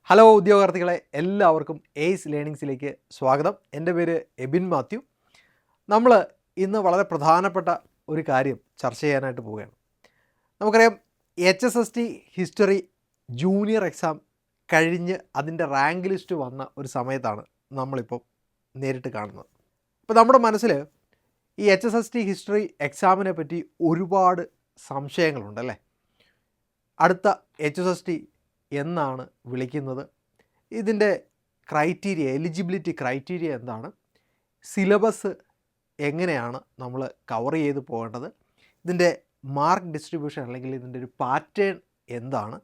Hello ഉദ്യോഗാർത്ഥികളെ, എല്ലാവർക്കും ace ലേണിങ്സിലേക്ക് സ്വാഗതം. എൻ്റെ പേര് എബിൻ മാത്യു. നമ്മൾ ഇന്ന് വളരെ പ്രധാനപ്പെട്ട ഒരു കാര്യം ചർച്ച ചെയ്യാനായിട്ട് പോവുകയാണ്. നമുക്കറിയാം, HSST ഹിസ്റ്ററി ജൂനിയർ എക്സാം കഴിഞ്ഞ് അതിൻ്റെ റാങ്ക് ലിസ്റ്റ് വന്ന ഒരു സമയത്താണ് നമ്മളിപ്പോൾ നേരിട്ട് കാണുന്നത്. അപ്പോൾ നമ്മുടെ മനസ്സിൽ ഈ HSST ഹിസ്റ്ററി എക്സാമിനെ പറ്റി ഒരുപാട് സംശയങ്ങളുണ്ടല്ലേ. അടുത്ത HSST എന്നാണ് വിളിക്കുന്നത്, ഇതിൻ്റെ ക്രൈറ്റീരിയ, എലിജിബിലിറ്റി ക്രൈറ്റീരിയ എന്താണ്, സിലബസ് എങ്ങനെയാണ് നമ്മൾ കവർ ചെയ്ത് പോകേണ്ടത്, ഇതിൻ്റെ മാർക്ക് ഡിസ്ട്രിബ്യൂഷൻ അല്ലെങ്കിൽ ഇതിൻ്റെ ഒരു പാറ്റേൺ എന്താണ്,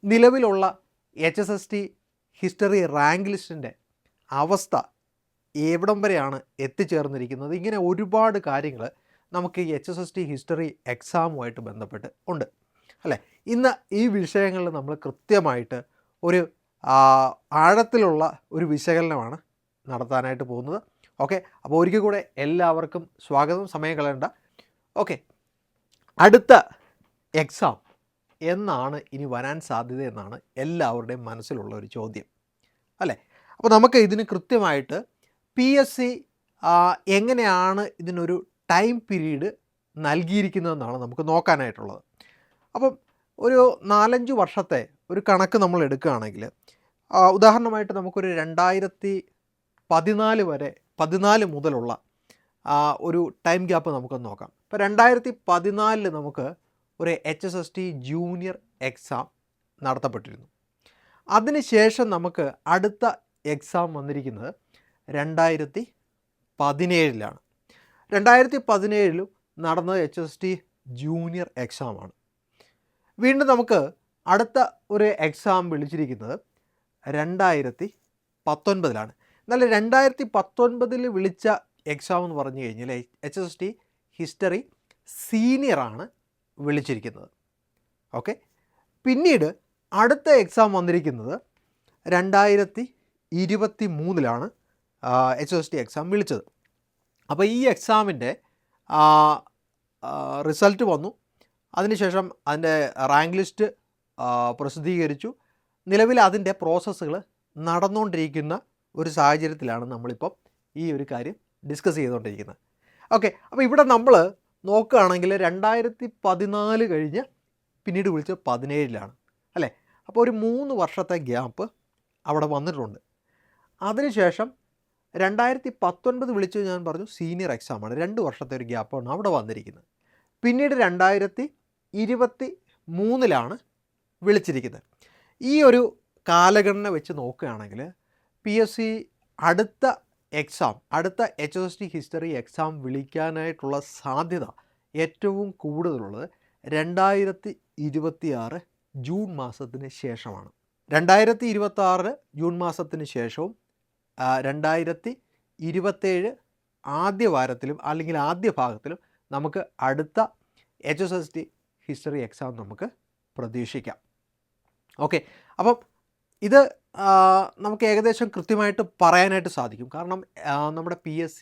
നിലവിലുള്ള HSST ഹിസ്റ്ററി റാങ്ക് ലിസ്റ്റിൻ്റെ അവസ്ഥ എവിടം വരെയാണ് എത്തിച്ചേർന്നിരിക്കുന്നത്, ഇങ്ങനെ ഒരുപാട് കാര്യങ്ങൾ നമുക്ക് ഈ HSST ഹിസ്റ്ററി എക്സാമുമായിട്ട് ബന്ധപ്പെട്ട് ഉണ്ട് അല്ലേ. ഇന്ന് ഈ വിഷയങ്ങളിൽ നമ്മൾ കൃത്യമായിട്ട് ഒരു ആഴത്തിലുള്ള ഒരു വിശകലനമാണ് നടത്താനായിട്ട് പോകുന്നത്. ഓക്കെ, അപ്പോൾ ഒരിക്കൽ കൂടെ എല്ലാവർക്കും സ്വാഗതം, സമയം കളയണ്ട. ഓക്കെ, അടുത്ത എക്സാം എന്നാണ് ഇനി വരാൻ സാധ്യത എന്നാണ് എല്ലാവരുടെയും മനസ്സിലുള്ള ഒരു ചോദ്യം അല്ലേ. അപ്പോൾ നമുക്ക് ഇതിന് കൃത്യമായിട്ട് PSC എങ്ങനെയാണ് ഇതിനൊരു ടൈം പീരീഡ് നൽകിയിരിക്കുന്നതെന്നാണ് നമുക്ക് നോക്കാനായിട്ടുള്ളത്. അപ്പം ഒരു 4-5 വർഷത്തെ ഒരു കണക്ക് നമ്മൾ എടുക്കുകയാണെങ്കിൽ, ഉദാഹരണമായിട്ട് നമുക്കൊരു 2014 മുതലുള്ള ഒരു ടൈം ഗ്യാപ്പ് നമുക്കൊന്ന് നോക്കാം. ഇപ്പോൾ 2014 നമുക്ക് ഒരു HSST ജൂനിയർ എക്സാം നടത്തപ്പെട്ടിരുന്നു. അതിനുശേഷം നമുക്ക് അടുത്ത എക്സാം വന്നിരിക്കുന്നത് 2017 2017 നടന്നത് HSST ജൂനിയർ എക്സാമാണ്. വീണ്ടും നമുക്ക് അടുത്ത ഒരു എക്സാം വിളിച്ചിരിക്കുന്നത് 2019. എന്നാൽ 2019 വിളിച്ച എക്സാം എന്ന് പറഞ്ഞു കഴിഞ്ഞാൽ HSST ഹിസ്റ്ററി സീനിയറാണ് വിളിച്ചിരിക്കുന്നത്. ഓക്കെ, പിന്നീട് അടുത്ത എക്സാം വന്നിരിക്കുന്നത് 2023 HSST എക്സാം വിളിച്ചത്. അപ്പോൾ ഈ എക്സാമിൻ്റെ റിസൾട്ട് വന്നു. അതിനുശേഷം അതിൻ്റെ റാങ്ക് ലിസ്റ്റ് പ്രസിദ്ധീകരിച്ചു. നിലവിൽ അതിൻ്റെ പ്രോസസ്സുകൾ നടന്നുകൊണ്ടിരിക്കുന്ന ഒരു സാഹചര്യത്തിലാണ് നമ്മളിപ്പം ഈ ഒരു കാര്യം ഡിസ്കസ് ചെയ്തുകൊണ്ടിരിക്കുന്നത്. ഓക്കെ, അപ്പോൾ ഇവിടെ നമ്മൾ നോക്കുകയാണെങ്കിൽ 2014 കഴിഞ്ഞ് പിന്നീട് വിളിച്ചത് 2017 അല്ലേ. അപ്പോൾ ഒരു 3 വർഷത്തെ ഗ്യാപ്പ് അവിടെ വന്നിട്ടുണ്ട്. അതിനുശേഷം 2019 വിളിച്ചത് ഞാൻ പറഞ്ഞു സീനിയർ എക്സാമാണ്, 2 വർഷത്തെ ഒരു ഗ്യാപ്പാണ് അവിടെ വന്നിരിക്കുന്നത്. പിന്നീട് 2023 വിളിച്ചിരിക്കുന്നത്. ഈ ഒരു കാലഗണന വെച്ച് നോക്കുകയാണെങ്കിൽ PSC അടുത്ത HSST ഹിസ്റ്ററി എക്സാം വിളിക്കാനായിട്ടുള്ള സാധ്യത ഏറ്റവും കൂടുതലുള്ളത് 2026 ജൂൺ മാസത്തിന് ശേഷമാണ്. 2026 ജൂൺ മാസത്തിന് ശേഷവും 2027 ആദ്യ വാരത്തിലും അല്ലെങ്കിൽ ആദ്യ ഭാഗത്തിലും നമുക്ക് അടുത്ത HSST ഹിസ്റ്ററി എക്സാം നമുക്ക് പ്രതീക്ഷിക്കാം. ഓക്കെ, അപ്പം ഇത് നമുക്ക് ഏകദേശം കൃത്യമായിട്ട് പറയാനായിട്ട് സാധിക്കും. കാരണം നമ്മുടെ PSC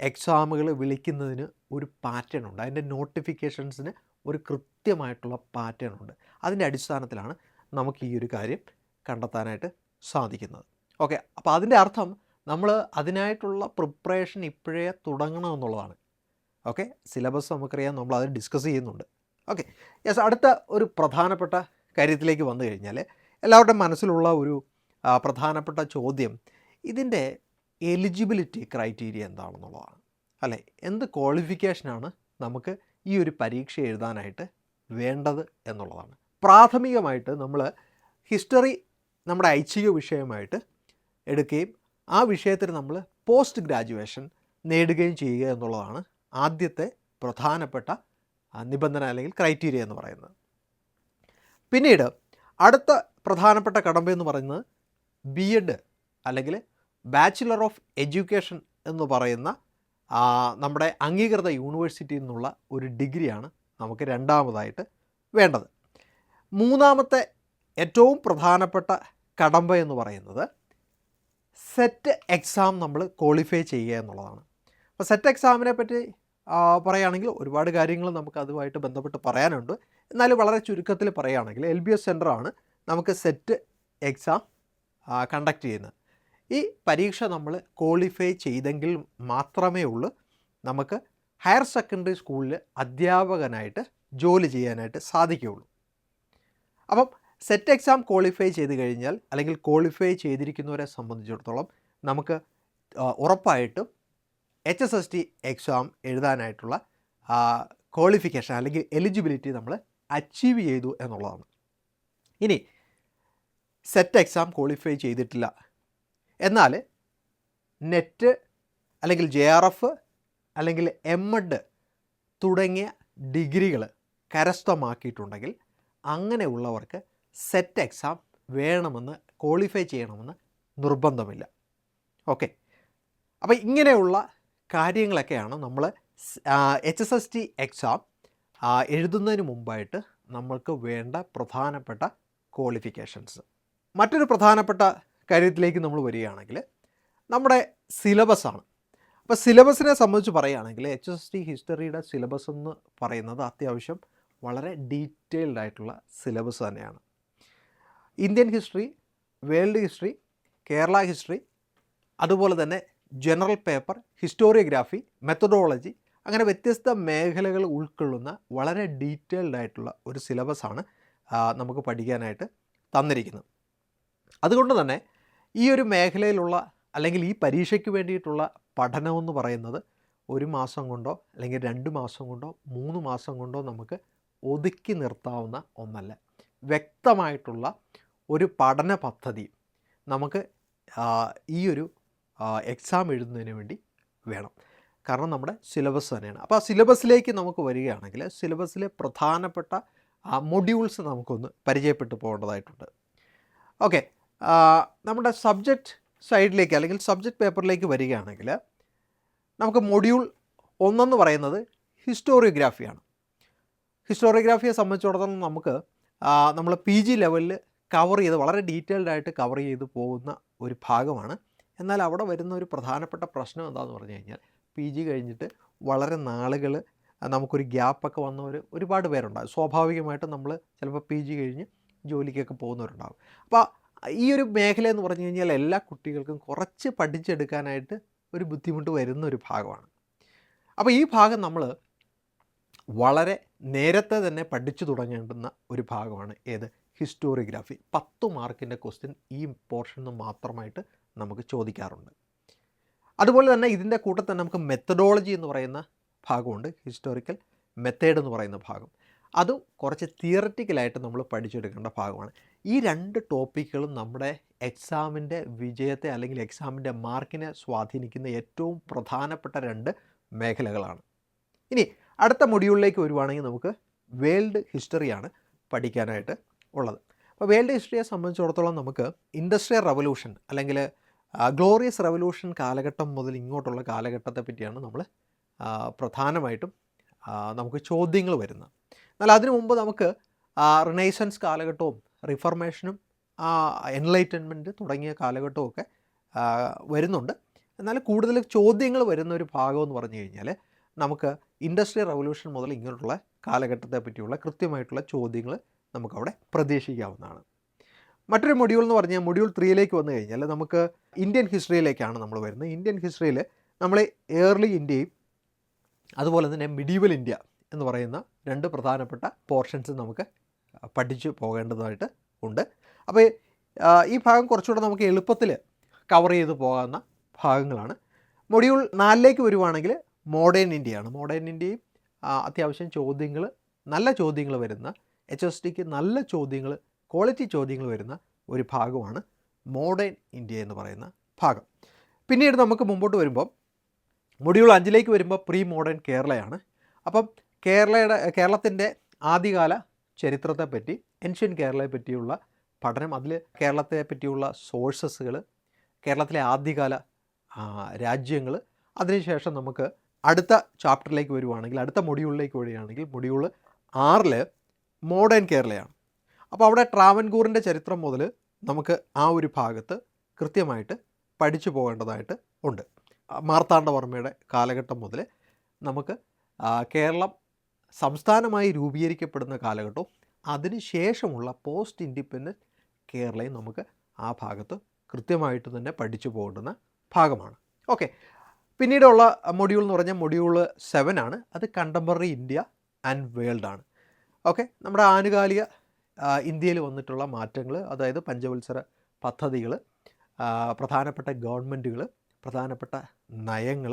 എക്സാമുകൾ വിളിക്കുന്നതിന് ഒരു പാറ്റേൺ ഉണ്ട്, അതിൻ്റെ നോട്ടിഫിക്കേഷൻസിന് ഒരു കൃത്യമായിട്ടുള്ള പാറ്റേൺ ഉണ്ട്. അതിൻ്റെ അടിസ്ഥാനത്തിലാണ് നമുക്ക് ഈ ഒരു കാര്യം കണ്ടെത്താനായിട്ട് സാധിക്കുന്നത്. ഓക്കെ, അപ്പോൾ അതിൻ്റെ അർത്ഥം നമ്മൾ അതിനായിട്ടുള്ള പ്രിപ്പറേഷൻ ഇപ്പോഴേ തുടങ്ങണമെന്നുള്ളതാണ്. ഓക്കെ, സിലബസ് നമുക്കറിയാം, നമ്മൾ അത് ഡിസ്കസ് ചെയ്യുന്നുണ്ട്. ഓക്കെ, യെസ്, അടുത്ത ഒരു പ്രധാനപ്പെട്ട കാര്യത്തിലേക്ക് വന്നു കഴിഞ്ഞാൽ എല്ലാവരുടെയും മനസ്സിലുള്ള ഒരു പ്രധാനപ്പെട്ട ചോദ്യം ഇതിൻ്റെ എലിജിബിലിറ്റി ക്രൈറ്റീരിയ എന്താണെന്നുള്ളതാണ് അല്ലേ. എന്ത് ക്വാളിഫിക്കേഷനാണ് നമുക്ക് ഈ ഒരു പരീക്ഷ എഴുതാനായിട്ട് വേണ്ടത് എന്നുള്ളതാണ്. പ്രാഥമികമായിട്ട് നമ്മൾ ഹിസ്റ്ററി നമ്മുടെ ഐച്ഛിക വിഷയമായിട്ട് എടുക്കുകയും ആ വിഷയത്തിൽ നമ്മൾ പോസ്റ്റ് ഗ്രാജുവേഷൻ നേടുകയും ചെയ്യുക എന്നുള്ളതാണ് ആദ്യത്തെ പ്രധാനപ്പെട്ട നിബന്ധന അല്ലെങ്കിൽ ക്രൈറ്റീരിയ എന്ന് പറയുന്നത്. പിന്നീട് അടുത്ത പ്രധാനപ്പെട്ട കടമ്പ എന്ന് പറയുന്നത് BEd അല്ലെങ്കിൽ ബാച്ചിലർ ഓഫ് എഡ്യൂക്കേഷൻ എന്ന് പറയുന്ന നമ്മുടെ അംഗീകൃത യൂണിവേഴ്സിറ്റിയിൽ നിന്നുള്ള ഒരു ഡിഗ്രിയാണ് നമുക്ക് രണ്ടാമതായിട്ട് വേണ്ടത്. മൂന്നാമത്തെ ഏറ്റവും പ്രധാനപ്പെട്ട കടമ്പ എന്ന് പറയുന്നത് സെറ്റ് എക്സാം നമ്മൾ ക്വാളിഫൈ ചെയ്യുക എന്നുള്ളതാണ്. അപ്പോൾ സെറ്റ് എക്സാമിനെ പറ്റി പറയുകയാണെങ്കിൽ ഒരുപാട് കാര്യങ്ങൾ നമുക്ക് അതുമായിട്ട് ബന്ധപ്പെട്ട് പറയാനുണ്ട്. എന്നാലും വളരെ ചുരുക്കത്തിൽ പറയുകയാണെങ്കിൽ LBS സെൻ്ററാണ് നമുക്ക് സെറ്റ് എക്സാം കണ്ടക്ട് ചെയ്യുന്നത്. ഈ പരീക്ഷ നമ്മൾ ക്വാളിഫൈ ചെയ്തെങ്കിൽ മാത്രമേ ഉള്ളൂ നമുക്ക് ഹയർ സെക്കൻഡറി സ്കൂളിൽ അധ്യാപകനായിട്ട് ജോലി ചെയ്യാനായിട്ട് സാധിക്കുകയുള്ളൂ. അപ്പം സെറ്റ് എക്സാം ക്വാളിഫൈ ചെയ്ത് കഴിഞ്ഞാൽ അല്ലെങ്കിൽ ക്വാളിഫൈ ചെയ്തിരിക്കുന്നവരെ സംബന്ധിച്ചിടത്തോളം നമുക്ക് ഉറപ്പായിട്ടും HSST എക്സാം എഴുതാനായിട്ടുള്ള ക്വാളിഫിക്കേഷൻ അല്ലെങ്കിൽ എലിജിബിലിറ്റി നമ്മൾ അച്ചീവ് ചെയ്തു എന്നുള്ളതാണ്. ഇനി സെറ്റ് എക്സാം ക്വാളിഫൈ ചെയ്തിട്ടില്ല എന്നാൽ നെറ്റ് അല്ലെങ്കിൽ JRF അല്ലെങ്കിൽ MED തുടങ്ങിയ ഡിഗ്രികൾ കരസ്ഥമാക്കിയിട്ടുണ്ടെങ്കിൽ അങ്ങനെയുള്ളവർക്ക് സെറ്റ് എക്സാം വേണമെന്ന് ക്വാളിഫൈ ചെയ്യണമെന്ന് നിർബന്ധമില്ല. ഓക്കെ, അപ്പോൾ ഇങ്ങനെയുള്ള കാര്യങ്ങളൊക്കെയാണ് നമ്മൾ HSST എക്സാം എഴുതുന്നതിന് മുമ്പായിട്ട് നമ്മൾക്ക് വേണ്ട പ്രധാനപ്പെട്ട ക്വാളിഫിക്കേഷൻസ്. മറ്റൊരു പ്രധാനപ്പെട്ട കാര്യത്തിലേക്ക് നമ്മൾ വരികയാണെങ്കിൽ നമ്മുടെ സിലബസാണ്. അപ്പോൾ സിലബസിനെ സംബന്ധിച്ച് പറയുകയാണെങ്കിൽ HSST ഹിസ്റ്ററിയുടെ സിലബസ് എന്ന് പറയുന്നത് അത്യാവശ്യം വളരെ ഡീറ്റെയിൽഡ് ആയിട്ടുള്ള സിലബസ് തന്നെയാണ്. Indian history, world history, Kerala history, അതുപോലെ തന്നെ ജനറൽ പേപ്പർ, ഹിസ്റ്റോറിയോഗ്രാഫി, മെത്തഡോളജി, അങ്ങനെ വ്യത്യസ്ത മേഖലകൾ ഉൾക്കൊള്ളുന്ന വളരെ ഡീറ്റെയിൽഡ് ആയിട്ടുള്ള ഒരു സിലബസാണ് നമുക്ക് പഠിക്കാനായിട്ട് തന്നിരിക്കുന്നത്. അതുകൊണ്ട് തന്നെ ഈ ഒരു മേഖലയിലുള്ള അല്ലെങ്കിൽ ഈ പരീക്ഷയ്ക്ക് വേണ്ടിയിട്ടുള്ള പഠനമെന്ന് പറയുന്നത് 1 മാസം കൊണ്ടോ അല്ലെങ്കിൽ 2 മാസം കൊണ്ടോ 3 മാസം കൊണ്ടോ നമുക്ക് ഒതുക്കി നിർത്താവുന്ന ഒന്നല്ല. വ്യക്തമായിട്ടുള്ള ഒരു പഠന പദ്ധതി നമുക്ക് ഈ ഒരു എക്സാം എഴുതുന്നതിന് വേണ്ടി വേണം. കാരണം നമ്മുടെ സിലബസ് തന്നെയാണ്. അപ്പോൾ ആ സിലബസിലേക്ക് നമുക്ക് വരികയാണെങ്കിൽ സിലബസിലെ പ്രധാനപ്പെട്ട മൊഡ്യൂൾസ് നമുക്കൊന്ന് പരിചയപ്പെട്ടു പോകേണ്ടതായിട്ടുണ്ട്. ഓക്കെ, നമ്മുടെ സബ്ജക്റ്റ് സൈഡിലേക്ക് അല്ലെങ്കിൽ സബ്ജക്റ്റ് പേപ്പറിലേക്ക് വരികയാണെങ്കിൽ നമുക്ക് മൊഡ്യൂൾ 1 എന്ന് പറയുന്നത് ഹിസ്റ്റോറിയോഗ്രാഫിയാണ്. ഹിസ്റ്റോറിയോഗ്രാഫിയെ സംബന്ധിച്ചിടത്തോളം നമുക്ക് നമ്മൾ PG ലെവലിൽ കവർ ചെയ്ത് വളരെ ഡീറ്റെയിൽഡ് ആയിട്ട് കവർ ചെയ്ത് പോകുന്ന ഒരു ഭാഗമാണ്. എന്നാൽ അവിടെ വരുന്ന ഒരു പ്രധാനപ്പെട്ട പ്രശ്നം എന്താണെന്ന് പറഞ്ഞു കഴിഞ്ഞാൽ PG കഴിഞ്ഞിട്ട് വളരെ നാളുകൾ നമുക്കൊരു ഗ്യാപ്പൊക്കെ വന്നവർ ഒരുപാട് പേരുണ്ടാകും. സ്വാഭാവികമായിട്ടും നമ്മൾ ചിലപ്പോൾ PG കഴിഞ്ഞ് ജോലിക്കൊക്കെ പോകുന്നവരുണ്ടാകും. അപ്പോൾ ഈ ഒരു മേഖല എന്ന് പറഞ്ഞു കഴിഞ്ഞാൽ എല്ലാ കുട്ടികൾക്കും കുറച്ച് പഠിച്ചെടുക്കാനായിട്ട് ഒരു ബുദ്ധിമുട്ട് വരുന്ന ഒരു ഭാഗമാണ്. അപ്പോൾ ഈ ഭാഗം നമ്മൾ വളരെ നേരത്തെ തന്നെ പഠിച്ചു തുടങ്ങേണ്ടുന്ന ഒരു ഭാഗമാണ്. ഏത്? ഹിസ്റ്റോറിയോഗ്രാഫി. 10 മാർക്കിൻ്റെ ക്വസ്റ്റ്യൻ ഈ പോർഷനിൽ നിന്ന് മാത്രമായിട്ട് നമുക്ക് ചോദിക്കാറുണ്ട്. അതുപോലെ തന്നെ ഇതിൻ്റെ കൂട്ടത്തിൽ തന്നെ നമുക്ക് മെത്തഡോളജി എന്ന് പറയുന്ന ഭാഗമുണ്ട്. ഹിസ്റ്റോറിക്കൽ മെത്തേഡ് എന്ന് പറയുന്ന ഭാഗം. അതും കുറച്ച് തിയററ്റിക്കലായിട്ട് നമ്മൾ പഠിച്ചെടുക്കേണ്ട ഭാഗമാണ്. ഈ 2 ടോപ്പിക്കുകളും നമ്മുടെ എക്സാമിൻ്റെ വിജയത്തെ അല്ലെങ്കിൽ എക്സാമിൻ്റെ മാർക്കിനെ സ്വാധീനിക്കുന്ന ഏറ്റവും പ്രധാനപ്പെട്ട 2 മേഖലകളാണ്. ഇനി അടുത്ത മൊഡ്യൂളിലേക്ക് വരുവാണെങ്കിൽ നമുക്ക് വേൾഡ് ഹിസ്റ്ററിയാണ് പഠിക്കാനായിട്ട് ഉള്ളത്. അപ്പോൾ വേൾഡ് ഹിസ്റ്ററിയെ സംബന്ധിച്ചിടത്തോളം നമുക്ക് ഇൻഡസ്ട്രിയൽ റവല്യൂഷൻ അല്ലെങ്കിൽ ഗ്ലോറിയസ് റവല്യൂഷൻ കാലഘട്ടം മുതൽ ഇങ്ങോട്ടുള്ള കാലഘട്ടത്തെ പറ്റിയാണ് നമ്മൾ പ്രധാനമായിട്ടും നമുക്ക് ചോദ്യങ്ങൾ വരുന്നത്. എന്നാൽ അതിനു മുമ്പ് നമുക്ക് റിനൈസൻസ് കാലഘട്ടവും റിഫർമേഷനും എൻലൈറ്റൻമെൻറ്റ് തുടങ്ങിയ കാലഘട്ടമൊക്കെ വരുന്നുണ്ട്. എന്നാൽ കൂടുതൽ ചോദ്യങ്ങൾ വരുന്ന ഒരു ഭാഗമെന്ന് പറഞ്ഞു കഴിഞ്ഞാൽ നമുക്ക് ഇൻഡസ്ട്രിയൽ റവല്യൂഷൻ മുതൽ ഇങ്ങോട്ടുള്ള കാലഘട്ടത്തെ പറ്റിയുള്ള കൃത്യമായിട്ടുള്ള ചോദ്യങ്ങൾ നമുക്കവിടെ പ്രതീക്ഷിക്കാവുന്നതാണ്. മറ്റൊരു മൊഡ്യൂൾ എന്ന് പറഞ്ഞാൽ മൊഡ്യൂൾ 3ലേക്ക് വന്നു കഴിഞ്ഞാൽ നമുക്ക് ഇന്ത്യൻ ഹിസ്റ്ററിയിലേക്കാണ് നമ്മൾ വരുന്നത്. ഇന്ത്യൻ ഹിസ്റ്ററിയിൽ നമ്മൾ ഏർലി ഇന്ത്യയും അതുപോലെ തന്നെ മിഡീവൽ ഇന്ത്യ എന്ന് പറയുന്ന 2 പ്രധാനപ്പെട്ട പോർഷൻസ് നമുക്ക് പഠിച്ചു പോകേണ്ടതായിട്ട് ഉണ്ട്. അപ്പോൾ ഈ ഭാഗം കുറച്ചുകൂടെ നമുക്ക് എളുപ്പത്തിൽ കവർ ചെയ്ത് പോകാവുന്ന ഭാഗങ്ങളാണ്. മൊഡ്യൂൾ 4ലേക്ക് വരുവാണെങ്കിൽ മോഡേൺ ഇന്ത്യയാണ്. മോഡേൺ ഇന്ത്യയും അത്യാവശ്യം ചോദ്യങ്ങൾ, നല്ല ചോദ്യങ്ങൾ വരുന്ന, HSTക്ക് നല്ല ചോദ്യങ്ങൾ, ക്വാളിറ്റി ചോദ്യങ്ങൾ വരുന്ന ഒരു ഭാഗമാണ് മോഡേൺ ഇന്ത്യ എന്ന് പറയുന്ന ഭാഗം. പിന്നീട് നമുക്ക് മുമ്പോട്ട് വരുമ്പം മൊഡ്യൂൾ 5ലേക്ക് വരുമ്പോൾ പ്രീ മോഡേൺ കേരളയാണ്. അപ്പം കേരളത്തിൻ്റെ ആദ്യകാല ചരിത്രത്തെപ്പറ്റി, ഏൻഷ്യൻ കേരളയെ പറ്റിയുള്ള പഠനം, അതിൽ കേരളത്തെ പറ്റിയുള്ള സോഴ്സസുകൾ, കേരളത്തിലെ ആദ്യകാല രാജ്യങ്ങൾ, അതിനുശേഷം നമുക്ക് അടുത്ത ചാപ്റ്ററിലേക്ക് വരുവാണെങ്കിൽ, അടുത്ത മൊഡ്യൂളിലേക്ക് വരികയാണെങ്കിൽ മൊഡ്യൂൾ 6 മോഡേൺ കേരളയാണ്. അപ്പോൾ അവിടെ ട്രാവൻകൂറിൻ്റെ ചരിത്രം മുതൽ നമുക്ക് ആ ഒരു ഭാഗത്ത് കൃത്യമായിട്ട് പഠിച്ചു പോകേണ്ടതായിട്ട് ഉണ്ട്. മാർത്താണ്ഡവർമ്മയുടെ കാലഘട്ടം മുതൽ നമുക്ക് കേരളം സംസ്ഥാനമായി രൂപീകരിക്കപ്പെടുന്ന കാലഘട്ടവും അതിനുശേഷമുള്ള പോസ്റ്റ് ഇൻഡിപെൻഡൻറ്റ് കേരളയും നമുക്ക് ആ ഭാഗത്ത് കൃത്യമായിട്ട് തന്നെ പഠിച്ചു പോകേണ്ടുന്ന ഭാഗമാണ്. ഓക്കെ, പിന്നീടുള്ള മൊഡ്യൂൾ എന്ന് പറഞ്ഞാൽ മൊഡ്യൂൾ 7 ആണ്. അത് കണ്ടംപററി ഇന്ത്യ ആൻഡ് വേൾഡ് ആണ്. ഓക്കെ, നമ്മുടെ ആനുകാലിക ഇന്ത്യയിൽ വന്നിട്ടുള്ള മാറ്റങ്ങൾ, അതായത് പഞ്ചവത്സര പദ്ധതികൾ, പ്രധാനപ്പെട്ട ഗവൺമെൻറ്റുകൾ, പ്രധാനപ്പെട്ട നയങ്ങൾ,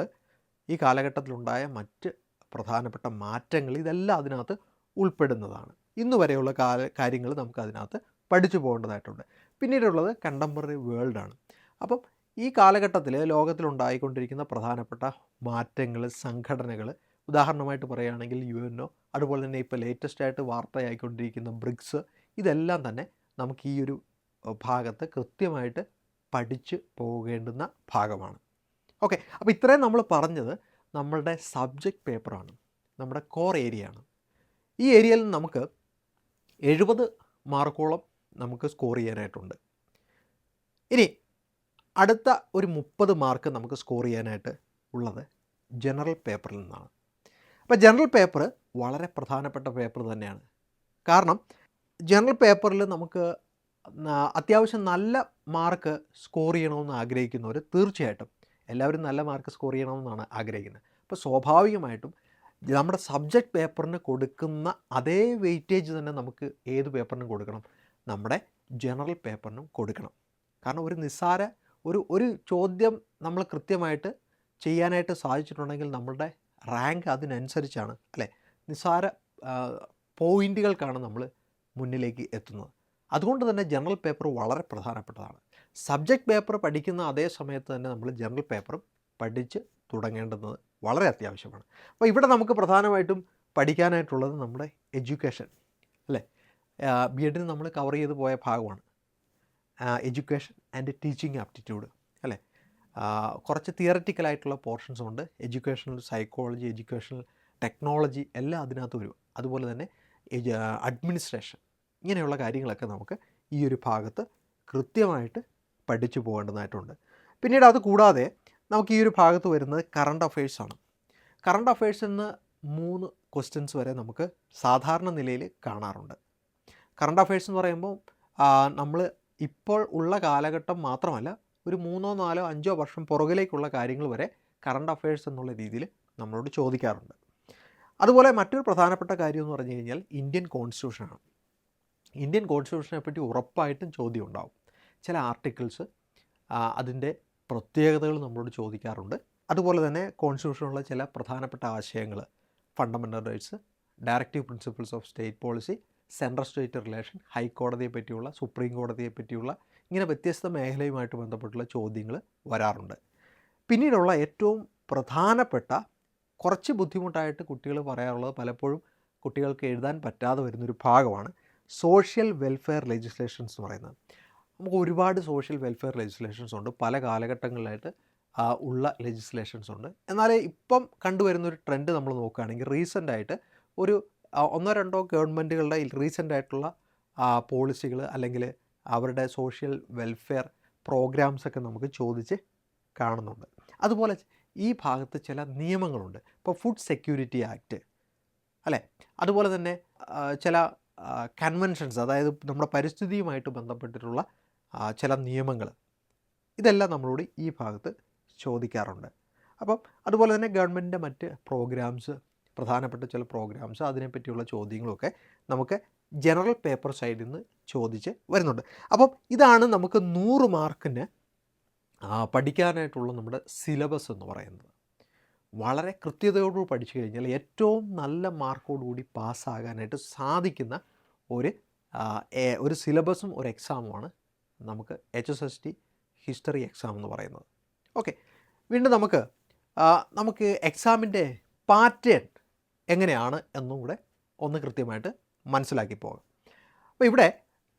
ഈ കാലഘട്ടത്തിലുണ്ടായ മറ്റ് പ്രധാനപ്പെട്ട മാറ്റങ്ങൾ, ഇതെല്ലാം അതിനകത്ത് ഉൾപ്പെടുന്നതാണ്. ഇന്ന് വരെയുള്ള കാര്യങ്ങൾ നമുക്ക് അതിനകത്ത് പഠിച്ചു പോകേണ്ടതായിട്ടുണ്ട്. പിന്നീടുള്ളത് കണ്ടംപററി വേൾഡാണ്. അപ്പം ഈ കാലഘട്ടത്തിൽ ലോകത്തിലുണ്ടായിക്കൊണ്ടിരിക്കുന്ന പ്രധാനപ്പെട്ട മാറ്റങ്ങൾ, സംഘടനകൾ, ഉദാഹരണമായിട്ട് പറയുകയാണെങ്കിൽ UNO, അതുപോലെ തന്നെ ഇപ്പോൾ ലേറ്റസ്റ്റായിട്ട് വാർത്തയായിക്കൊണ്ടിരിക്കുന്ന ബ്രിക്സ്, ഇതെല്ലാം തന്നെ നമുക്ക് ഈ ഒരു ഭാഗത്ത് കൃത്യമായിട്ട് പഠിച്ച് പോകേണ്ടുന്ന ഭാഗമാണ്. ഓക്കെ, അപ്പോൾ ഇത്രയും നമ്മൾ പറഞ്ഞത് നമ്മളുടെ സബ്ജക്റ്റ് പേപ്പറാണ്, നമ്മുടെ കോർ ഏരിയയാണ്. ഈ ഏരിയയിൽ നമുക്ക് 70 മാർക്കോളം നമുക്ക് സ്കോർ ചെയ്യാനായിട്ടുണ്ട്. ഇനി അടുത്ത ഒരു 30 മാർക്ക് നമുക്ക് സ്കോർ ചെയ്യാനായിട്ട് ഉള്ളത് ജനറൽ പേപ്പറിൽ നിന്നാണ്. അപ്പോൾ ജനറൽ പേപ്പർ വളരെ പ്രധാനപ്പെട്ട പേപ്പർ തന്നെയാണ്. കാരണം ജനറൽ പേപ്പറിൽ നമുക്ക് അത്യാവശ്യം നല്ല മാർക്ക് സ്കോർ ചെയ്യണമെന്ന് ആഗ്രഹിക്കുന്നവർ തീർച്ചയായിട്ടും എല്ലാവരും നല്ല മാർക്ക് സ്കോർ ചെയ്യണമെന്നാണ് ആഗ്രഹിക്കുന്നത്. അപ്പോൾ സ്വാഭാവികമായിട്ടും നമ്മുടെ സബ്ജക്റ്റ് പേപ്പറിന് കൊടുക്കുന്ന അതേ വെയിറ്റേജ് തന്നെ നമുക്ക് ഏത് പേപ്പറിനും കൊടുക്കണം, നമ്മുടെ ജനറൽ പേപ്പറിനും കൊടുക്കണം. കാരണം ഒരു നിസ്സാര ഒരു ചോദ്യം നമ്മൾ കൃത്യമായിട്ട് ചെയ്യാനായിട്ട് സാധിച്ചിട്ടുണ്ടെങ്കിൽ നമ്മളുടെ റാങ്ക് അതിനനുസരിച്ചാണ്, അല്ലേ? നിസ്സാര പോയിൻറ്റുകൾക്കാണ് നമ്മൾ മുന്നിലേക്ക് എത്തുന്നത്. അതുകൊണ്ട് തന്നെ ജനറൽ പേപ്പർ വളരെ പ്രധാനപ്പെട്ടതാണ്. സബ്ജക്റ്റ് പേപ്പർ പഠിക്കുന്ന അതേ സമയത്ത് തന്നെ നമ്മൾ ജനറൽ പേപ്പറും പഠിച്ച് തുടങ്ങേണ്ടുന്നത് വളരെ അത്യാവശ്യമാണ്. അപ്പോൾ ഇവിടെ നമുക്ക് പ്രധാനമായിട്ടും പഠിക്കാനായിട്ടുള്ളത് നമ്മുടെ എഡ്യൂക്കേഷൻ, അല്ലേ? BEdന് നമ്മൾ കവർ ചെയ്ത് പോയ ഭാഗമാണ് എഡ്യൂക്കേഷൻ ആൻഡ് ടീച്ചിങ് ആപ്റ്റിറ്റ്യൂഡ്, അല്ലേ? കുറച്ച് തിയററ്റിക്കലായിട്ടുള്ള പോർഷൻസ് ഉണ്ട്. എഡ്യൂക്കേഷണൽ സൈക്കോളജി, എഡ്യൂക്കേഷണൽ ടെക്നോളജി എല്ലാം അതിനകത്ത് വരും. അതുപോലെ തന്നെ അഡ്മിനിസ്ട്രേഷൻ, ഇങ്ങനെയുള്ള കാര്യങ്ങളൊക്കെ നമുക്ക് ഈ ഒരു ഭാഗത്ത് കൃത്യമായിട്ട് പഠിച്ചു പോകേണ്ടതായിട്ടുണ്ട്. പിന്നീട് അത് കൂടാതെ നമുക്ക് ഈ ഒരു ഭാഗത്ത് വരുന്നത് കറണ്ട് അഫയേഴ്സാണ്. കറണ്ട് അഫയേഴ്സിൽ നിന്ന് 3 ക്വസ്റ്റ്യൻസ് വരെ നമുക്ക് സാധാരണ നിലയിൽ കാണാറുണ്ട്. കറണ്ട് അഫയേഴ്സ് എന്ന് പറയുമ്പോൾ നമ്മൾ ഇപ്പോൾ ഉള്ള കാലഘട്ടം മാത്രമല്ല, ഒരു 3, 4, 5 വർഷം പുറകിലേക്കുള്ള കാര്യങ്ങൾ വരെ കറണ്ട് അഫയേഴ്സ് എന്നുള്ള രീതിയിൽ നമ്മളോട് ചോദിക്കാറുണ്ട്. അതുപോലെ മറ്റൊരു പ്രധാനപ്പെട്ട കാര്യം എന്ന് പറഞ്ഞു കഴിഞ്ഞാൽ ഇന്ത്യൻ കോൺസ്റ്റിറ്റ്യൂഷനാണ്. ഇന്ത്യൻ കോൺസ്റ്റിറ്റ്യൂഷനെ പറ്റി ഉറപ്പായിട്ടും ചോദ്യം ഉണ്ടാവും. ചില ആർട്ടിക്കിൾസ്, അതിൻ്റെ പ്രത്യേകതകൾ നമ്മളോട് ചോദിക്കാറുണ്ട്. അതുപോലെ തന്നെ കോൺസ്റ്റിറ്റ്യൂഷനുള്ള ചില പ്രധാനപ്പെട്ട ആശയങ്ങൾ, fundamental rights, directive principles of state policy, central state relation, ഹൈക്കോടതിയെ പറ്റിയുള്ള, സുപ്രീം കോടതിയെ പറ്റിയുള്ള, ഇങ്ങനെ വ്യത്യസ്ത മേഖലയുമായിട്ട് ബന്ധപ്പെട്ടുള്ള ചോദ്യങ്ങൾ വരാറുണ്ട്. പിന്നീടുള്ള ഏറ്റവും പ്രധാനപ്പെട്ട, കുറച്ച് ബുദ്ധിമുട്ടായിട്ട് കുട്ടികൾ പറയാറുള്ളത്, പലപ്പോഴും കുട്ടികൾക്ക് എഴുതാൻ പറ്റാതെ വരുന്നൊരു ഭാഗമാണ് സോഷ്യൽ വെൽഫെയർ ലെജിസ്ലേഷൻസ് എന്ന് പറയുന്നത്. നമുക്ക് ഒരുപാട് സോഷ്യൽ വെൽഫെയർ ലെജിസ്ലേഷൻസ് ഉണ്ട്, പല കാലഘട്ടങ്ങളിലായിട്ട് ഉള്ള ലെജിസ്ലേഷൻസ് ഉണ്ട്. എന്നാൽ ഇപ്പം കണ്ടുവരുന്നൊരു ട്രെൻഡ് നമ്മൾ നോക്കുകയാണെങ്കിൽ റീസെൻ്റായിട്ട് ഒരു 1-2 ഗവൺമെൻറ്റുകളുടെ റീസെൻ്റായിട്ടുള്ള പോളിസികൾ അല്ലെങ്കിൽ അവരുടെ സോഷ്യൽ വെൽഫെയർ പ്രോഗ്രാംസൊക്കെ നമുക്ക് ചോദിച്ച് കാണുന്നുണ്ട്. അതുപോലെ ഈ ഭാഗത്ത് ചില നിയമങ്ങളുണ്ട്. ഇപ്പോൾ ഫുഡ് സെക്യൂരിറ്റി ആക്ട്, അല്ലേ? അതുപോലെ തന്നെ ചില കൺവെൻഷൻസ്, അതായത് നമ്മുടെ പരിസ്ഥിതിയുമായിട്ട് ബന്ധപ്പെട്ടിട്ടുള്ള ചില നിയമങ്ങൾ, ഇതെല്ലാം നമ്മളോട് ഈ ഭാഗത്ത് ചോദിക്കാറുണ്ട്. അപ്പം അതുപോലെ തന്നെ ഗവൺമെൻറ്റിൻ്റെ മറ്റ് പ്രോഗ്രാംസ്, പ്രധാനപ്പെട്ട ചില പ്രോഗ്രാംസ്, അതിനെപ്പറ്റിയുള്ള ചോദ്യങ്ങളൊക്കെ നമുക്ക് ജനറൽ പേപ്പർ സൈഡിൽ നിന്ന് ചോദിച്ച് വരുന്നുണ്ട്. അപ്പം ഇതാണ് നമുക്ക് 100 മാർക്കിന് പഠിക്കാനായിട്ടുള്ള നമ്മുടെ സിലബസ് എന്ന് പറയുന്നത്. വളരെ കൃത്യതയോടുകൂടി പഠിച്ചു കഴിഞ്ഞാൽ ഏറ്റവും നല്ല മാർക്കോടുകൂടി പാസ്സാകാനായിട്ട് സാധിക്കുന്ന ഒരു സിലബസും ഒരു എക്സാമുമാണ് നമുക്ക് HSST ഹിസ്റ്ററി എക്സാം എന്ന് പറയുന്നത്. ഓക്കെ, വീണ്ടും നമുക്ക് എക്സാമിൻ്റെ പാറ്റേൺ എങ്ങനെയാണ് എന്നും കൂടെ ഒന്ന് കൃത്യമായിട്ട് മനസ്സിലാക്കി പോകാം. അപ്പോൾ ഇവിടെ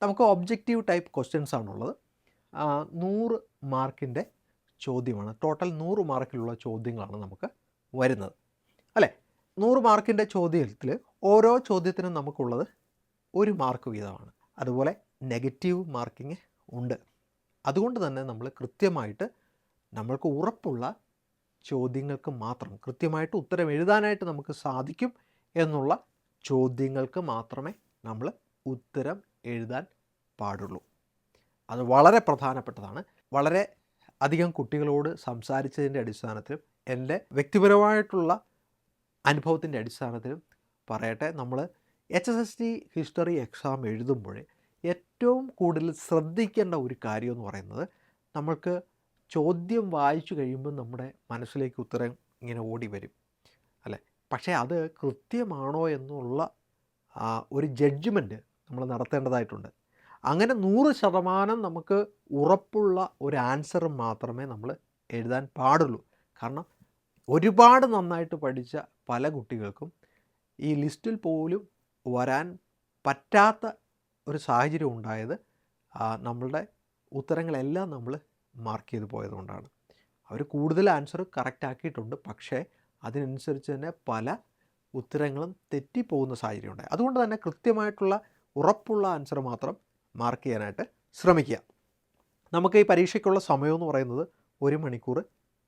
നമുക്ക് ഒബ്ജക്റ്റീവ് ടൈപ്പ് ക്വസ്റ്റ്യൻസ് ആണുള്ളത്. 100 മാർക്കിൻ്റെ ചോദ്യമാണ്. ടോട്ടൽ 100 മാർക്കിലുള്ള ചോദ്യങ്ങളാണ് നമുക്ക് വരുന്നത്, അല്ലേ? 100 മാർക്കിൻ്റെ ചോദ്യത്തിൽ ഓരോ ചോദ്യത്തിനും നമുക്കുള്ളത് 1 മാർക്ക് വീതമാണ്. അതുപോലെ നെഗറ്റീവ് മാർക്കിങ് ഉണ്ട്. അതുകൊണ്ട് തന്നെ നമ്മൾ കൃത്യമായിട്ട് നമ്മൾക്ക് ഉറപ്പുള്ള ചോദ്യങ്ങൾക്ക് മാത്രം കൃത്യമായിട്ട് ഉത്തരം എഴുതാനായിട്ട് നമുക്ക് സാധിക്കും എന്നുള്ള ചോദ്യങ്ങൾക്ക് മാത്രമേ നമ്മൾ ഉത്തരം എഴുതാൻ പാടുള്ളൂ. അത് വളരെ പ്രധാനപ്പെട്ടതാണ്. വളരെ അധികം കുട്ടികളോട് സംസാരിച്ചതിൻ്റെ അടിസ്ഥാനത്തിലും എൻ്റെ വ്യക്തിപരമായിട്ടുള്ള അനുഭവത്തിൻ്റെ അടിസ്ഥാനത്തിലും പറയട്ടെ, നമ്മൾ HSST ഹിസ്റ്ററി എക്സാം എഴുതുമ്പോൾ ഏറ്റവും കൂടുതൽ ശ്രദ്ധിക്കേണ്ട ഒരു കാര്യം എന്ന് പറയുന്നത്, നമ്മൾക്ക് ചോദ്യം വായിച്ചു കഴിയുമ്പോൾ നമ്മുടെ മനസ്സിലേക്ക് ഉത്തരം ഇങ്ങനെ ഓടി വരും അല്ലേ, പക്ഷേ അത് കൃത്യമാണോ എന്നുള്ള ഒരു ജഡ്ജ്മെൻറ്റ് നമ്മൾ നടത്തേണ്ടതായിട്ടുണ്ട്. അങ്ങനെ 100% നമുക്ക് ഉറപ്പുള്ള ഒരു ആൻസർ മാത്രമേ നമ്മൾ എഴുതാൻ പാടുള്ളൂ. കാരണം ഒരുപാട് നന്നായിട്ട് പഠിച്ച പല കുട്ടികൾക്കും ഈ ലിസ്റ്റിൽ പോലും വരാൻ പറ്റാത്ത ഒരു സാഹചര്യം ഉണ്ടായത് നമ്മളുടെ ഉത്തരങ്ങളെല്ലാം നമ്മൾ മാർക്ക് ചെയ്ത് പോയതുകൊണ്ടാണ്. അവർ കൂടുതൽ ആൻസർ കറക്റ്റ് ആക്കിയിട്ടുണ്ട്, പക്ഷേ അതിനനുസരിച്ച് തന്നെ പല ഉത്തരങ്ങളും തെറ്റിപ്പോകുന്ന സാഹചര്യം ഉണ്ടായി. അതുകൊണ്ട് തന്നെ കൃത്യമായിട്ടുള്ള ഉറപ്പുള്ള ആൻസർ മാത്രം മാർക്ക് ചെയ്യാനായിട്ട് ശ്രമിക്കുക. നമുക്ക് ഈ പരീക്ഷയ്ക്കുള്ള സമയം എന്ന് പറയുന്നത് 1 മണിക്കൂർ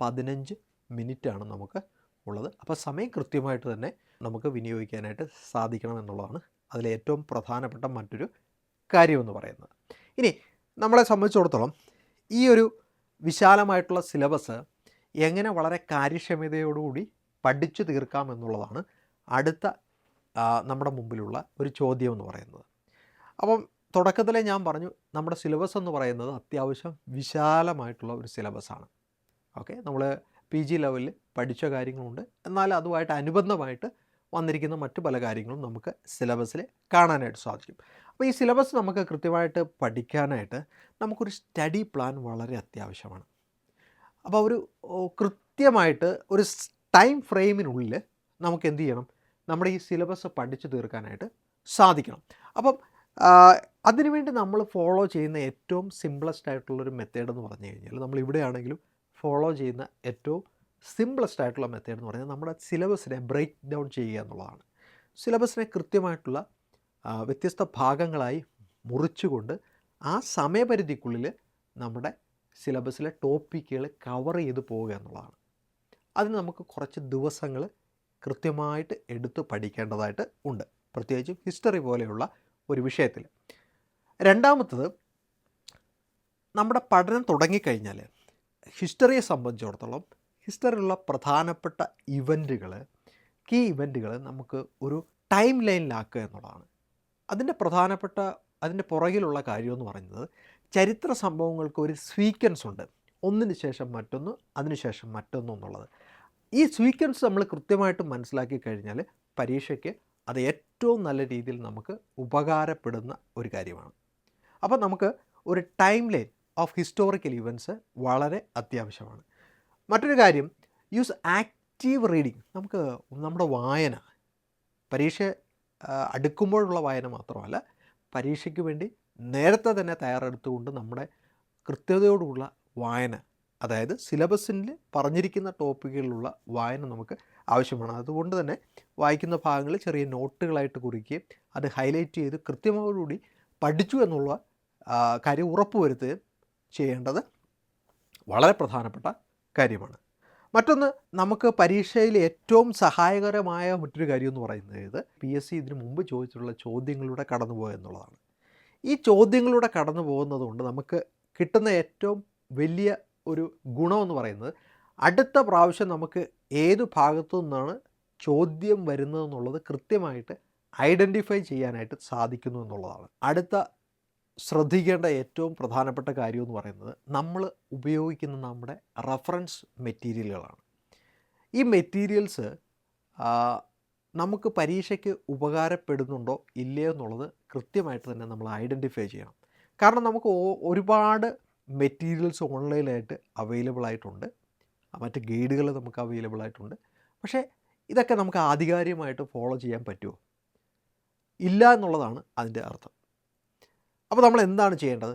15 മിനിറ്റാണ് നമുക്ക് ഉള്ളത്. അപ്പോൾ സമയം കൃത്യമായിട്ട് തന്നെ നമുക്ക് വിനിയോഗിക്കാനായിട്ട് സാധിക്കണം എന്നുള്ളതാണ് അതിലെ ഏറ്റവും പ്രധാനപ്പെട്ട മറ്റൊരു കാര്യമെന്ന് പറയുന്നത്. ഇനി നമ്മളെ സംബന്ധിച്ചിടത്തോളം ഈ ഒരു വിശാലമായിട്ടുള്ള സിലബസ് എങ്ങനെ വളരെ കാര്യക്ഷമതയോടുകൂടി പഠിച്ചു തീർക്കാം എന്നുള്ളതാണ് അടുത്ത നമ്മുടെ മുമ്പിലുള്ള ഒരു ചോദ്യം എന്ന് പറയുന്നത്. അപ്പം തുടക്കത്തിലെ ഞാൻ പറഞ്ഞു, നമ്മുടെ സിലബസ് എന്ന് പറയുന്നത് അത്യാവശ്യം വിശാലമായിട്ടുള്ള ഒരു സിലബസാണ്. ഓക്കെ, നമ്മൾ PG ലെവലിൽ പഠിച്ച കാര്യങ്ങളുണ്ട്, എന്നാൽ അതുമായിട്ട് അനുബന്ധമായിട്ട് വന്നിരിക്കുന്ന മറ്റു പല കാര്യങ്ങളും നമുക്ക് സിലബസിൽ കാണാനായിട്ട് സാധിക്കും. അപ്പോൾ ഈ സിലബസ് നമുക്ക് കൃത്യമായിട്ട് പഠിക്കാനായിട്ട് നമുക്കൊരു സ്റ്റഡി പ്ലാൻ വളരെ അത്യാവശ്യമാണ്. അപ്പോൾ ഒരു കൃത്യമായിട്ട് ഒരു ടൈം ഫ്രെയിമിനുള്ളിൽ നമുക്ക് എന്ത് ചെയ്യണം, നമ്മുടെ ഈ സിലബസ് പഠിച്ചു തീർക്കാനായിട്ട് സാധിക്കണം. അപ്പം അതിനുവേണ്ടി നമ്മൾ ഫോളോ ചെയ്യുന്ന ഏറ്റവും സിംപിളസ്റ്റ് ആയിട്ടുള്ളൊരു മെത്തേഡ് എന്ന് പറഞ്ഞു കഴിഞ്ഞാൽ, നമ്മൾ ഇവിടെയാണെങ്കിലും ഫോളോ ചെയ്യുന്ന ഏറ്റവും സിംപിളസ്റ്റ് ആയിട്ടുള്ള മെത്തേഡ് എന്ന് പറയുന്നത് നമ്മുടെ സിലബസിനെ ബ്രേക്ക് ഡൗൺ ചെയ്യുക എന്നുള്ളതാണ്. സിലബസിനെ കൃത്യമായിട്ടുള്ള വ്യത്യസ്ത ഭാഗങ്ങളായി മുറിച്ചുകൊണ്ട് ആ സമയപരിധിക്കുള്ളിൽ നമ്മുടെ സിലബസിലെ ടോപ്പിക്കുകൾ കവർ ചെയ്ത് പോവുക എന്നുള്ളതാണ്. അതിന് നമുക്ക് കുറച്ച് ദിവസങ്ങൾ കൃത്യമായിട്ട് എടുത്ത് പഠിക്കേണ്ടതായിട്ട് ഉണ്ട്, പ്രത്യേകിച്ചും ഹിസ്റ്ററി പോലെയുള്ള ഒരു വിഷയത്തിൽ. രണ്ടാമത്തത്, നമ്മുടെ പഠനം തുടങ്ങിക്കഴിഞ്ഞാൽ ഹിസ്റ്ററിയെ സംബന്ധിച്ചിടത്തോളം ഹിസ്റ്ററിയിലുള്ള പ്രധാനപ്പെട്ട ഇവൻറ്റുകൾ, കീ ഇവൻറ്റുകൾ നമുക്ക് ഒരു ടൈം ലൈനിലാക്കുക എന്നുള്ളതാണ്. അതിൻ്റെ പുറകിലുള്ള കാര്യമെന്ന് പറയുന്നത്, ചരിത്ര സംഭവങ്ങൾക്ക് ഒരു സ്വീക്വൻസ് ഉണ്ട്, ഒന്നിന് ശേഷം മറ്റൊന്ന്, അതിനുശേഷം മറ്റൊന്ന് എന്നുള്ളത്. ഈ സ്വീക്വൻസ് നമ്മൾ കൃത്യമായിട്ട് മനസ്സിലാക്കി കഴിഞ്ഞാൽ പരീക്ഷയ്ക്ക് അത് ഏറ്റവും നല്ല രീതിയിൽ നമുക്ക് ഉപകാരപ്പെടുന്ന ഒരു കാര്യമാണ്. അപ്പോൾ നമുക്ക് ഒരു time line of historical events വളരെ അത്യാവശ്യമാണ്. മറ്റൊരു കാര്യം, യൂസ് ആക്റ്റീവ് റീഡിങ്. നമുക്ക് നമ്മുടെ വായന പരീക്ഷ അടുക്കുമ്പോഴുള്ള വായന മാത്രമല്ല, പരീക്ഷയ്ക്ക് വേണ്ടി നേരത്തെ തന്നെ തയ്യാറെടുത്തുകൊണ്ട് നമ്മുടെ കൃത്യതയോടുള്ള വായന, അതായത് സിലബസിൽ പറഞ്ഞിരിക്കുന്ന ടോപ്പിക്കുകളിലുള്ള വായന നമുക്ക് ആവശ്യമാണ്. അതുകൊണ്ട് തന്നെ വായിക്കുന്ന ഭാഗങ്ങളിൽ ചെറിയ നോട്ടുകളായിട്ട് കുറിക്കുകയും അത് ഹൈലൈറ്റ് ചെയ്ത് കൃത്യമായോടുകൂടി പഠിച്ചു എന്നുള്ള കാര്യം ഉറപ്പുവരുത്തുകയും ചെയ്യേണ്ടത് വളരെ പ്രധാനപ്പെട്ട കാര്യമാണ്. മറ്റൊന്ന്, നമുക്ക് പരീക്ഷയിൽ ഏറ്റവും സഹായകരമായ മറ്റൊരു കാര്യം എന്ന് പറയുന്നത് PSC ഇതിനു മുമ്പ് ചോദിച്ചിട്ടുള്ള ചോദ്യങ്ങളിലൂടെ കടന്നു പോകുക എന്നുള്ളതാണ്. ഈ ചോദ്യങ്ങളിലൂടെ കടന്നു പോകുന്നത് കൊണ്ട് നമുക്ക് കിട്ടുന്ന ഏറ്റവും വലിയ ഒരു ഗുണമെന്ന് പറയുന്നത്, അടുത്ത പ്രാവശ്യം നമുക്ക് ഏത് ഭാഗത്തു നിന്നാണ് ചോദ്യം വരുന്നതെന്നുള്ളത് കൃത്യമായിട്ട് ഐഡൻറ്റിഫൈ ചെയ്യാനായിട്ട് സാധിക്കുന്നു എന്നുള്ളതാണ്. അടുത്ത ശ്രദ്ധിക്കേണ്ട ഏറ്റവും പ്രധാനപ്പെട്ട കാര്യം എന്ന് പറയുന്നത്, നമ്മൾ ഉപയോഗിക്കുന്ന നമ്മുടെ റഫറൻസ് മെറ്റീരിയലുകളാണ്. ഈ മെറ്റീരിയൽസ് നമുക്ക് പരീക്ഷയ്ക്ക് ഉപകാരപ്പെടുന്നുണ്ടോ ഇല്ലയോ എന്നുള്ളത് കൃത്യമായിട്ട് തന്നെ നമ്മൾ ഐഡൻറ്റിഫൈ ചെയ്യണം. കാരണം നമുക്ക് ഒരുപാട് മെറ്റീരിയൽസ് ഓൺലൈനായിട്ട് അവൈലബിൾ ആയിട്ടുണ്ട്, മറ്റ് ഗൈഡുകൾ നമുക്ക് അവൈലബിൾ ആയിട്ടുണ്ട്. പക്ഷേ ഇതൊക്കെ നമുക്ക് ആധികാരികമായിട്ട് ഫോളോ ചെയ്യാൻ പറ്റുമോ? ഇല്ല എന്നുള്ളതാണ് അതിൻ്റെ അർത്ഥം. അപ്പോൾ നമ്മൾ എന്താണ് ചെയ്യേണ്ടത്?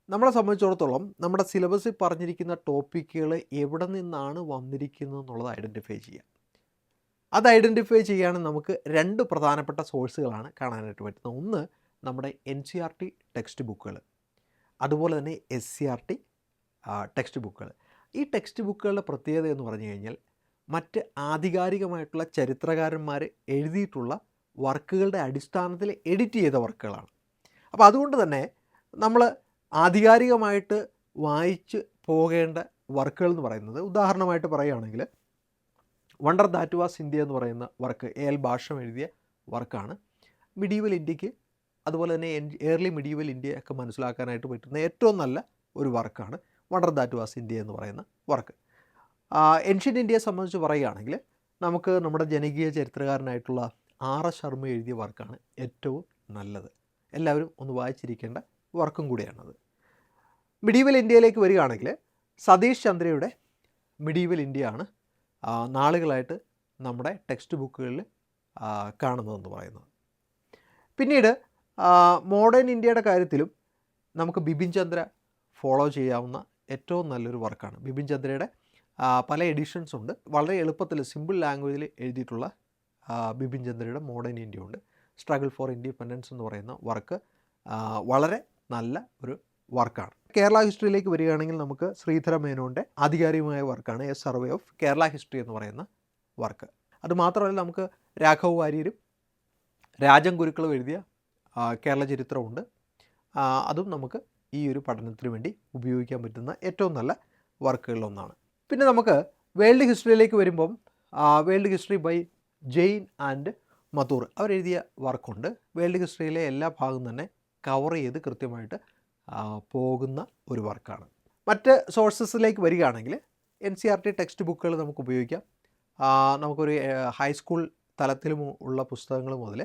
നമ്മളെ സംബന്ധിച്ചിടത്തോളം നമ്മുടെ സിലബസിൽ പറഞ്ഞിരിക്കുന്ന ടോപ്പിക്കുകൾ എവിടെ നിന്നാണ് വന്നിരിക്കുന്നത് എന്നുള്ളത് ഐഡൻറ്റിഫൈ ചെയ്യുക. അത് ഐഡൻറ്റിഫൈ ചെയ്യുകയാണെങ്കിൽ നമുക്ക് 2 പ്രധാനപ്പെട്ട സോഴ്സുകളാണ് കാണാനായിട്ട് പറ്റുന്നത്. ഒന്ന്, നമ്മുടെ NCERT ടെക്സ്റ്റ് ബുക്കുകൾ, അതുപോലെ തന്നെ SCERT ടെക്സ്റ്റ് ബുക്കുകൾ. ഈ ടെക്സ്റ്റ് ബുക്കുകളുടെ പ്രത്യേകത എന്ന് പറഞ്ഞു കഴിഞ്ഞാൽ, മറ്റ് ആധികാരികമായിട്ടുള്ള ചരിത്രകാരന്മാർ എഴുതിയിട്ടുള്ള വർക്കുകളുടെ അടിസ്ഥാനത്തിൽ എഡിറ്റ് ചെയ്ത വർക്കുകളാണ്. അപ്പോൾ അതുകൊണ്ട് തന്നെ നമ്മൾ ആധികാരികമായിട്ട് വായിച്ച് പോകേണ്ട വർക്കുകൾ എന്ന് പറയുന്നത്, ഉദാഹരണമായിട്ട് പറയുകയാണെങ്കിൽ വണ്ടർ ദാറ്റ് വാസ് ഇന്ത്യ എന്ന് പറയുന്ന വർക്ക് എൽ ഭാഷം എഴുതിയ വർക്കാണ്. മിഡീവൽ ഇന്ത്യക്ക് അതുപോലെ തന്നെ ഏർലി മിഡീവൽ ഇന്ത്യ ഒക്കെ മനസ്സിലാക്കാനായിട്ട് പറ്റുന്ന ഏറ്റവും നല്ല ഒരു വർക്കാണ് വണ്ടർ ദാറ്റ് വാസ് ഇന്ത്യ എന്ന് പറയുന്ന വർക്ക്. ഏൻഷ്യൻ്റ് ഇന്ത്യയെ സംബന്ധിച്ച് പറയുകയാണെങ്കിൽ നമുക്ക് നമ്മുടെ ജനകീയ ചരിത്രകാരനായിട്ടുള്ള RS ശർമ്മ എഴുതിയ വർക്കാണ് ഏറ്റവും നല്ലത്. എല്ലാവരും ഒന്ന് വായിച്ചിരിക്കേണ്ട വർക്കും കൂടിയാണത്. മിഡീവൽ ഇന്ത്യയിലേക്ക് വരികയാണെങ്കിൽ സതീഷ് ചന്ദ്രയുടെ മിഡീവൽ ഇന്ത്യയാണ് നാളുകളായിട്ട് നമ്മുടെ ടെക്സ്റ്റ് ബുക്കുകളിൽ കാണുന്നതെന്ന് പറയുന്നത്. പിന്നീട് മോഡേൺ ഇന്ത്യയുടെ കാര്യത്തിലും നമുക്ക് ബിപിൻ ചന്ദ്ര ഫോളോ ചെയ്യാവുന്ന ഏറ്റവും നല്ലൊരു വർക്കാണ്. ബിപിൻ ചന്ദ്രയുടെ പല എഡിഷൻസ് ഉണ്ട്. വളരെ എളുപ്പത്തിൽ സിമ്പിൾ ലാംഗ്വേജിൽ എഴുതിയിട്ടുള്ള ബിപിൻ ചന്ദ്രയുടെ മോഡേൺ ഇന്ത്യ ഉണ്ട്. സ്ട്രഗിൾ ഫോർ ഇൻഡിപെൻഡൻസ് എന്ന് പറയുന്ന വർക്ക് വളരെ നല്ല ഒരു വർക്കാണ്. കേരള ഹിസ്റ്ററിയിലേക്ക് വരികയാണെങ്കിൽ നമുക്ക് ശ്രീധര മേനോൻ്റെ ആധികാരികമായ വർക്കാണ് A survey of Kerala history എന്ന് പറയുന്ന വർക്ക്. അതുമാത്രമല്ല നമുക്ക് രാഘവ് വാര്യരും രാജൻ ഗുരുക്കളും എഴുതിയ കേരള ചരിത്രമുണ്ട്. അതും നമുക്ക് ഈ ഒരു പഠനത്തിന് വേണ്ടി ഉപയോഗിക്കാൻ പറ്റുന്ന ഏറ്റവും നല്ല വർക്കുകളിലൊന്നാണ്. പിന്നെ നമുക്ക് വേൾഡ് ഹിസ്റ്ററിയിലേക്ക് വരുമ്പം world history by Jain and Mathur അവരെഴുതിയ വർക്കുണ്ട്. വേൾഡ് ഹിസ്റ്ററിയിലെ എല്ലാ ഭാഗവും തന്നെ കവർ ചെയ്ത് കൃത്യമായിട്ട് പോകുന്ന ഒരു വർക്കാണ്. മറ്റ് സോഴ്സസിലേക്ക് വരികയാണെങ്കിൽ NCERT ടെക്സ്റ്റ് ബുക്കുകൾ നമുക്ക് ഉപയോഗിക്കാം. നമുക്കൊരു ഹൈസ്കൂൾ തലത്തിലും ഉള്ള പുസ്തകങ്ങൾ മുതൽ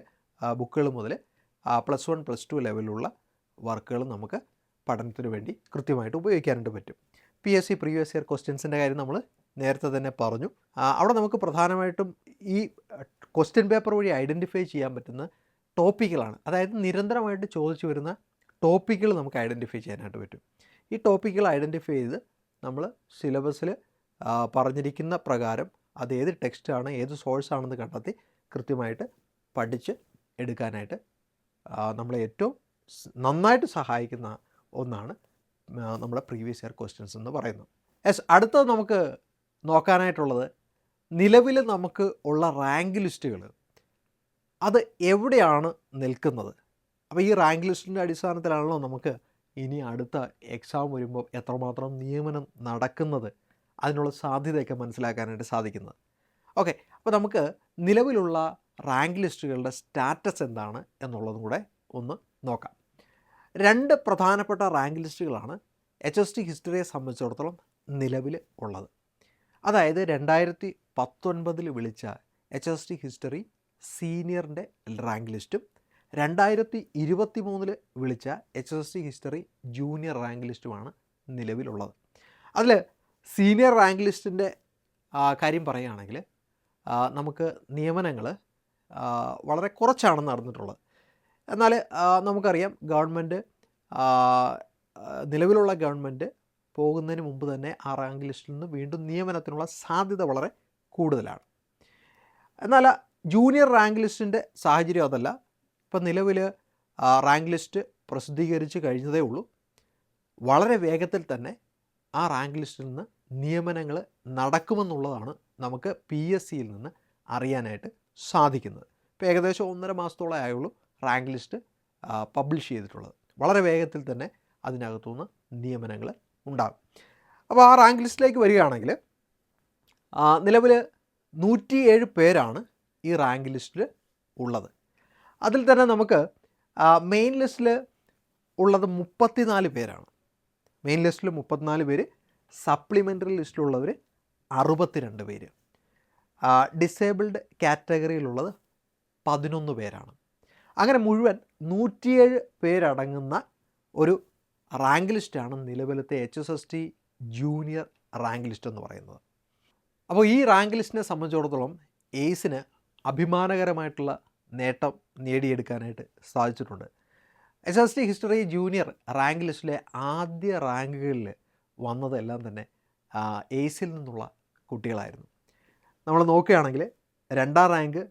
ബുക്കുകൾ മുതൽ +1 +2 ലെവലിലുള്ള വർക്കുകൾ നമുക്ക് പഠനത്തിന് വേണ്ടി കൃത്യമായിട്ട് ഉപയോഗിക്കാനായിട്ട് പറ്റും. PSC പ്രീവിയസ് ഇയർ ക്വസ്റ്റ്യൻസിൻ്റെ കാര്യം നമ്മൾ നേരത്തെ തന്നെ പറഞ്ഞു. അവിടെ നമുക്ക് പ്രധാനമായിട്ടും ഈ ക്വസ്റ്റ്യൻ പേപ്പർ വഴി ഐഡൻറ്റിഫൈ ചെയ്യാൻ പറ്റുന്ന ടോപ്പിക്കുകളാണ്. അതായത് നിരന്തരമായിട്ട് ചോദിച്ചു വരുന്ന ടോപ്പിക്കുകൾ നമുക്ക് ഐഡൻറ്റിഫൈ ചെയ്യാനായിട്ട് പറ്റും. ഈ ടോപ്പിക്കുകൾ ഐഡൻറ്റിഫൈ ചെയ്ത് നമ്മൾ സിലബസിൽ പറഞ്ഞിരിക്കുന്ന പ്രകാരം അത് ഏത് ടെക്സ്റ്റാണ് ഏത് സോഴ്സാണെന്ന് കണ്ടെത്തി കൃത്യമായിട്ട് പഠിച്ച് എടുക്കാനായിട്ട് നമ്മളെ ഏറ്റവും നന്നായിട്ട് സഹായിക്കുന്ന ഒന്നാണ് നമ്മുടെ പ്രീവിയസ് ഇയർ ക്വസ്റ്റ്യൻസ് എന്ന് പറയുന്നത്. അടുത്തത് നമുക്ക് നോക്കാനായിട്ടുള്ളത് നിലവിൽ നമുക്ക് ഉള്ള റാങ്ക് ലിസ്റ്റുകൾ അത് എവിടെയാണ് നിൽക്കുന്നത്. അപ്പോൾ ഈ റാങ്ക് ലിസ്റ്റിൻ്റെ അടിസ്ഥാനത്തിലാണല്ലോ നമുക്ക് ഇനി അടുത്ത എക്സാം വരുമ്പോൾ എത്രമാത്രം നിയമനം നടക്കുന്നത് അതിനുള്ള സാധ്യതയൊക്കെ മനസ്സിലാക്കാനായിട്ട് സാധിക്കുന്നത്. ഓക്കെ, അപ്പോൾ നമുക്ക് നിലവിലുള്ള റാങ്ക് ലിസ്റ്റുകളുടെ സ്റ്റാറ്റസ് എന്താണ് എന്നുള്ളതും കൂടെ ഒന്ന് നോക്കാം. 2 പ്രധാനപ്പെട്ട റാങ്ക് ലിസ്റ്റുകളാണ് HST ഹിസ്റ്ററിയെ സംബന്ധിച്ചിടത്തോളം നിലവിൽ ഉള്ളത്. അതായത് 2019 വിളിച്ച HST ഹിസ്റ്ററി സീനിയറിൻ്റെ റാങ്ക് ലിസ്റ്റും 2023 വിളിച്ച HST ഹിസ്റ്ററി ജൂനിയർ റാങ്ക് ലിസ്റ്റുമാണ് നിലവിലുള്ളത്. അതിൽ സീനിയർ റാങ്ക് ലിസ്റ്റിൻ്റെ കാര്യം പറയുകയാണെങ്കിൽ നമുക്ക് നിയമനങ്ങൾ വളരെ കുറച്ചാണ് നടന്നിട്ടുള്ളത്. എന്നാൽ നമുക്കറിയാം ഗവൺമെൻറ് നിലവിലുള്ള ഗവൺമെൻറ് പോകുന്നതിന് മുമ്പ് തന്നെ ആ റാങ്ക് ലിസ്റ്റിൽ നിന്ന് വീണ്ടും നിയമനത്തിനുള്ള സാധ്യത വളരെ കൂടുതലാണ്. എന്നാൽ ജൂനിയർ റാങ്ക് ലിസ്റ്റിൻ്റെ സാഹചര്യം അതല്ല. ഇപ്പം നിലവിൽ റാങ്ക് ലിസ്റ്റ് പ്രസിദ്ധീകരിച്ച് കഴിഞ്ഞതേ ഉള്ളൂ. വളരെ വേഗത്തിൽ തന്നെ ആ റാങ്ക് ലിസ്റ്റിൽ നിന്ന് നിയമനങ്ങൾ നടക്കുമെന്നുള്ളതാണ് നമുക്ക് PSCയിൽ നിന്ന് അറിയാനായിട്ട് സാധിക്കുന്നത്. ഇപ്പോൾ ഏകദേശം 1.5 മാസത്തോളം ആയുള്ളൂ റാങ്ക് ലിസ്റ്റ് പബ്ലിഷ് ചെയ്തിട്ടുള്ളത്. വളരെ വേഗത്തിൽ തന്നെ അതിനകത്തുനിന്ന് നിയമനങ്ങൾ ഉണ്ടാകും. അപ്പോൾ ആ റാങ്ക് ലിസ്റ്റിലേക്ക് വരികയാണെങ്കിൽ നിലവിൽ 107 പേരാണ് ഈ റാങ്ക് ലിസ്റ്റിൽ ഉള്ളത്. അതിൽ തന്നെ നമുക്ക് മെയിൻ ലിസ്റ്റിൽ ഉള്ളത് 34 പേരാണ്. മെയിൻ ലിസ്റ്റിൽ 34 പേര്, സപ്ലിമെൻ്ററി ലിസ്റ്റിലുള്ളവർ 62 പേര്, ഡിസേബിൾഡ് കാറ്റഗറിയിലുള്ളത് 11 പേരാണ്. അങ്ങനെ മുഴുവൻ 107 പേരടങ്ങുന്ന ഒരു റാങ്ക് ലിസ്റ്റാണ് നിലവിലത്തെ HSST ജൂനിയർ റാങ്ക് ലിസ്റ്റ് എന്ന് പറയുന്നത്. അപ്പോൾ ഈ റാങ്ക് ലിസ്റ്റിനെ സംബന്ധിച്ചിടത്തോളം എയ്സിന് അഭിമാനകരമായിട്ടുള്ള നേട്ടം നേടിയെടുക്കാനായിട്ട് സാധിച്ചിട്ടുണ്ട്. HST ഹിസ്റ്ററി ജൂനിയർ റാങ്ക് ലിസ്റ്റിലെ ആദ്യ റാങ്കുകളിൽ വന്നതെല്ലാം തന്നെ എയ്സിൽ നിന്നുള്ള കുട്ടികളായിരുന്നു. നമ്മൾ നോക്കുകയാണെങ്കിൽ 2ാം rank,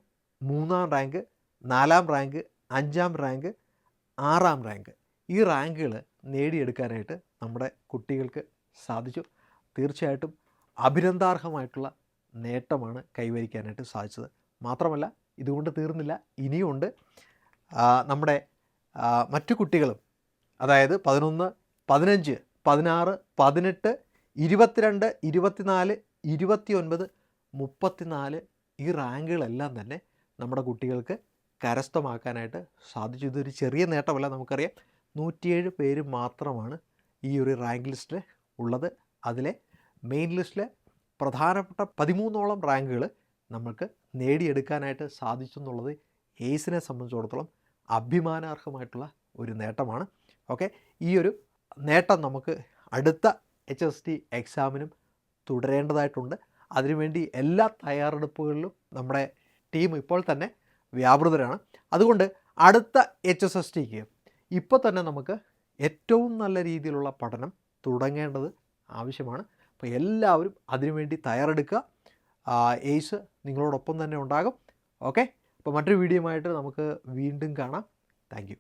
3ാം rank, 4ാം rank, 5ാം rank, 6ാം rank ഈ റാങ്കുകൾ നേടിയെടുക്കാനായിട്ട് നമ്മുടെ കുട്ടികൾക്ക് സാധിച്ചു. തീർച്ചയായിട്ടും അഭിനന്ദാർഹമായിട്ടുള്ള നേട്ടമാണ് കൈവരിക്കാനായിട്ട് സാധിച്ചത്. മാത്രമല്ല ഇതുകൊണ്ട് തീർന്നില്ല, ഇനിയുമുണ്ട്. നമ്മുടെ മറ്റു കുട്ടികളും, അതായത് 11, 15, 16, 18, 22, 24, 29, 34 ഈ റാങ്കുകളെല്ലാം തന്നെ നമ്മുടെ കുട്ടികൾക്ക് കരസ്ഥമാക്കാനായിട്ട് സാധിച്ചു. ഇതൊരു ചെറിയ നേട്ടമല്ല. നമുക്കറിയാം 107 പേര് മാത്രമാണ് ഈ ഒരു റാങ്ക് ലിസ്റ്റിൽ ഉള്ളത്. അതിലെ മെയിൻ ലിസ്റ്റിലെ പ്രധാനപ്പെട്ട 13ഓളം റാങ്കുകൾ നമുക്ക് നേടിയെടുക്കാനായിട്ട് സാധിച്ചു എന്നുള്ളത് എയ്സിനെ സംബന്ധിച്ചിടത്തോളം അഭിമാനാർഹമായിട്ടുള്ള ഒരു നേട്ടമാണ്. ഓക്കെ, ഈ ഒരു നേട്ടം നമുക്ക് അടുത്ത HST എക്സാമിനും തുടരേണ്ടതായിട്ടുണ്ട്. അതിനുവേണ്ടി എല്ലാ തയ്യാറെടുപ്പുകളിലും നമ്മുടെ ടീം ഇപ്പോൾ തന്നെ വ്യാപൃതരാണ്. അതുകൊണ്ട് അടുത്ത HSSTക്ക് ഇപ്പോൾ തന്നെ നമുക്ക് ഏറ്റവും നല്ല രീതിയിലുള്ള പഠനം തുടങ്ങേണ്ടത് ആവശ്യമാണ്. അപ്പോൾ എല്ലാവരും അതിനുവേണ്ടി തയ്യാറെടുക്കുക. എയ്സ് നിങ്ങളോടൊപ്പം തന്നെ ഉണ്ടാകും. ഓക്കെ, അപ്പോൾ മറ്റൊരു വീഡിയോയുമായിട്ട് നമുക്ക് വീണ്ടും കാണാം. Thank you.